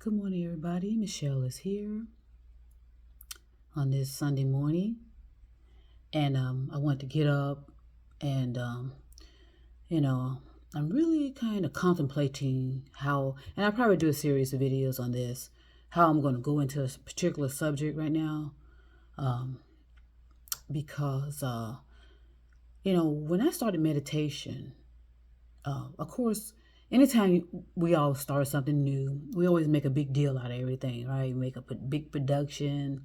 Good morning, everybody. Michelle is here on this Sunday morning, and I want to get up and you know, I'm really kind of contemplating how, and I'll probably do a series of videos on this, how I'm going to go into a particular subject right now, um, because when I started meditation, of course. Anytime we all start something new, we always make a big deal out of everything, right? We make a big production.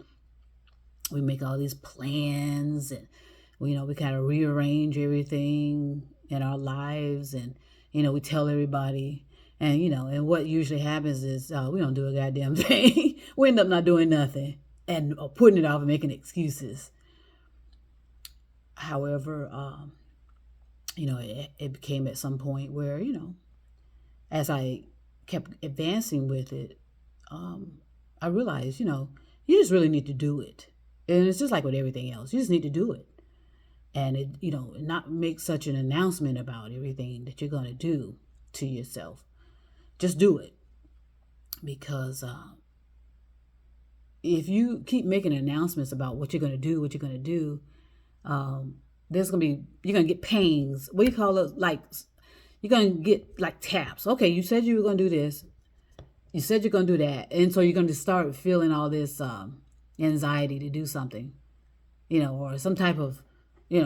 We make all these plans, and we kind of rearrange everything in our lives, and we tell everybody, and and what usually happens is we don't do a goddamn thing. We end up not doing nothing, and putting it off and making excuses. However, it became at some point where as I kept advancing with it, I realized you just really need to do it. And it's just like with everything else, you just need to do it. And not make such an announcement about everything that you're going to do to yourself. Just do it. Because if you keep making announcements about what you're going to do, there's going to be, you're going to get pangs. What do you call it? Like, you're going to get like taps. Okay, you said you were going to do this. You said you're going to do that. And so you're going to start feeling all this anxiety to do something, or some type of,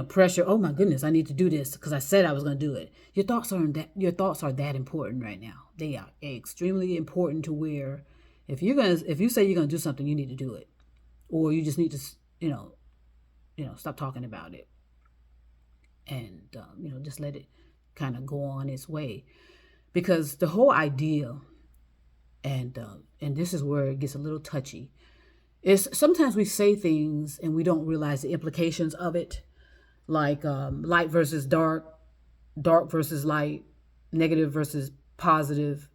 pressure. Oh my goodness, I need to do this because I said I was going to do it. Your thoughts are that important right now. They are extremely important to where if you say you're going to do something, you need to do it, or you just need to, stop talking about it, and just let it kind of go on its way, because the whole idea, and this is where it gets a little touchy, is sometimes we say things and we don't realize the implications of it, like light versus dark, dark versus light, negative versus positive,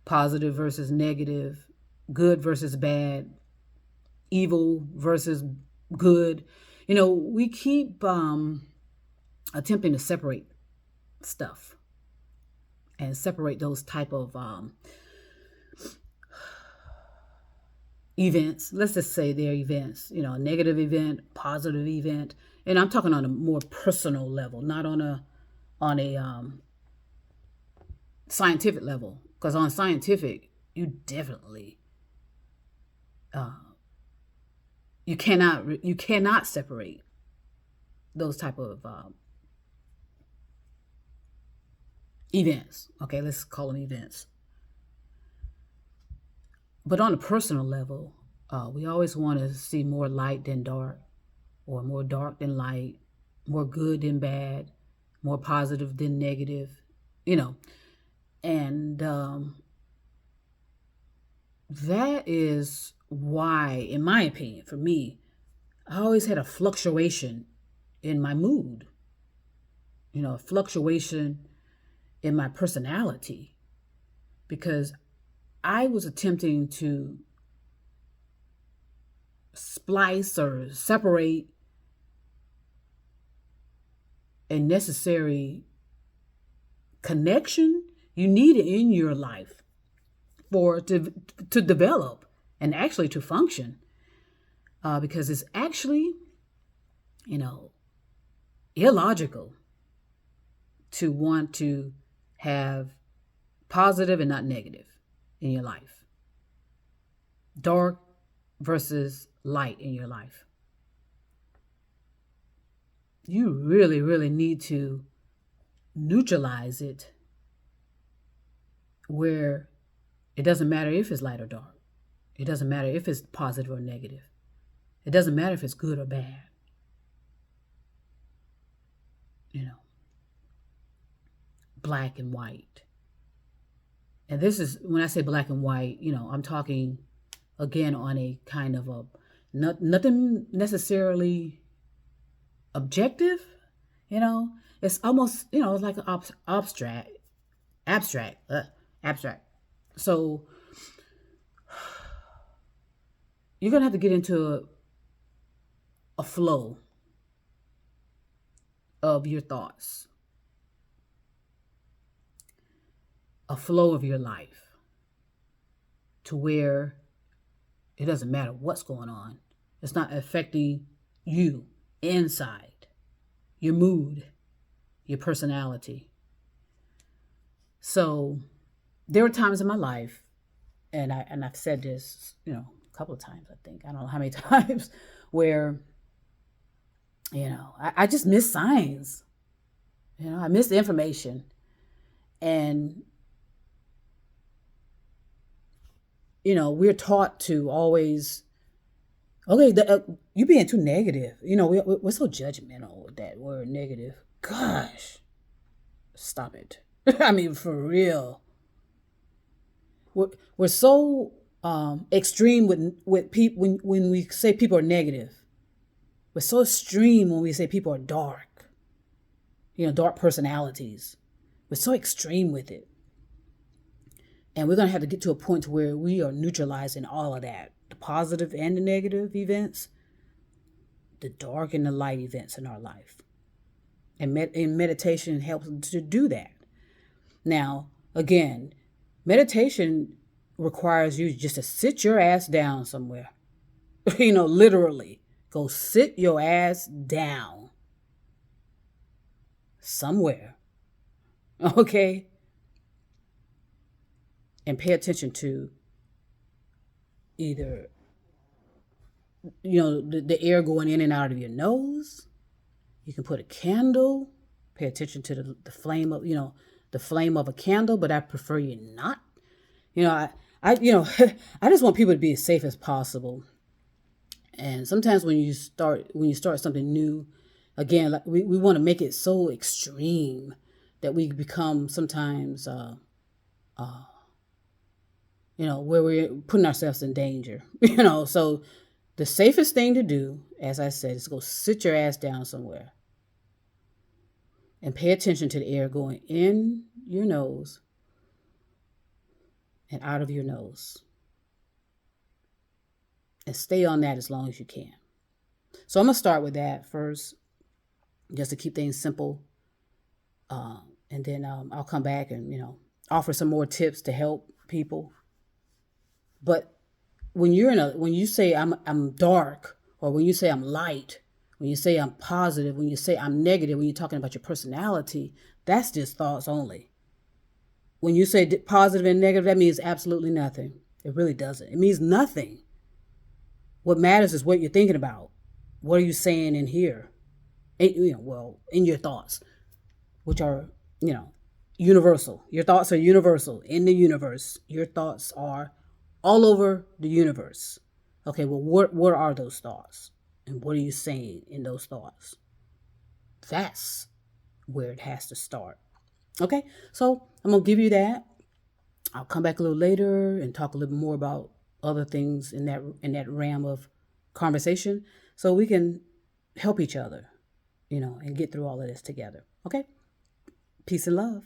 positive versus negative, good versus bad, evil versus good. We keep attempting to separate stuff and separate those type of events. Let's just say they're events, a negative event, positive event. And I'm talking on a more personal level, not on a scientific level. Because on scientific, you definitely you cannot separate those type of events. Okay, let's call them events. But on a personal level, we always want to see more light than dark, or more dark than light, more good than bad, more positive than negative, you know. And that is why, in my opinion, for me, I always had a fluctuation in my mood, a fluctuation in my personality, because I was attempting to splice or separate a necessary connection you need in your life for to develop and actually to function, because it's actually you know illogical to want to have positive and not negative in your life, dark versus light in your life. You really, really need to neutralize it, where it doesn't matter if it's light or dark. It doesn't matter if it's positive or negative. It doesn't matter if it's good or bad. Black and white. And this is, when I say black and white, I'm talking again on a kind of a, nothing necessarily objective. It's almost, it's like an abstract. So you're gonna have to get into a flow of your thoughts, a flow of your life, to where it doesn't matter what's going on. It's not affecting you inside, your mood, your personality. So there were times in my life, and I've said this, a couple of times, I think. I don't know how many times, where, I just miss signs. I miss the information. And, we're taught to always, okay, you being too negative. We're so judgmental with that word negative. Gosh, stop it. I mean, for real. We're so extreme with people when we say people are negative. We're so extreme when we say people are dark. Dark personalities. We're so extreme with it. And we're going to have to get to a point to where we are neutralizing all of that. The positive and the negative events. The dark and the light events in our life. And meditation helps to do that. Now, again, meditation requires you just to sit your ass down somewhere. Literally. Go sit your ass down. Somewhere. Okay? And pay attention to either, the air going in and out of your nose. You can put a candle. Pay attention to the flame of, the flame of a candle, but I prefer you not. I I just want people to be as safe as possible. And sometimes when you start something new, again, like we want to make it so extreme that we become sometimes where we're putting ourselves in danger. So the safest thing to do, as I said, is go sit your ass down somewhere and pay attention to the air going in your nose and out of your nose. And stay on that as long as you can. So I'm going to start with that first, just to keep things simple. And then I'll come back and, offer some more tips to help people. But when you say I'm dark, or when you say I'm light, when you say I'm positive, when you say I'm negative, when you're talking about your personality, that's just thoughts only. When you say positive and negative, that means absolutely nothing. It really doesn't. It means nothing. What matters is what you're thinking about. What are you saying in here? In your thoughts, which are, universal. Your thoughts are universal in the universe. Your thoughts are all over the universe. Okay, well, what are those thoughts? And what are you saying in those thoughts? That's where it has to start. Okay, so I'm going to give you that. I'll come back a little later and talk a little more about other things in that realm of conversation, so we can help each other, and get through all of this together. Okay? Peace and love.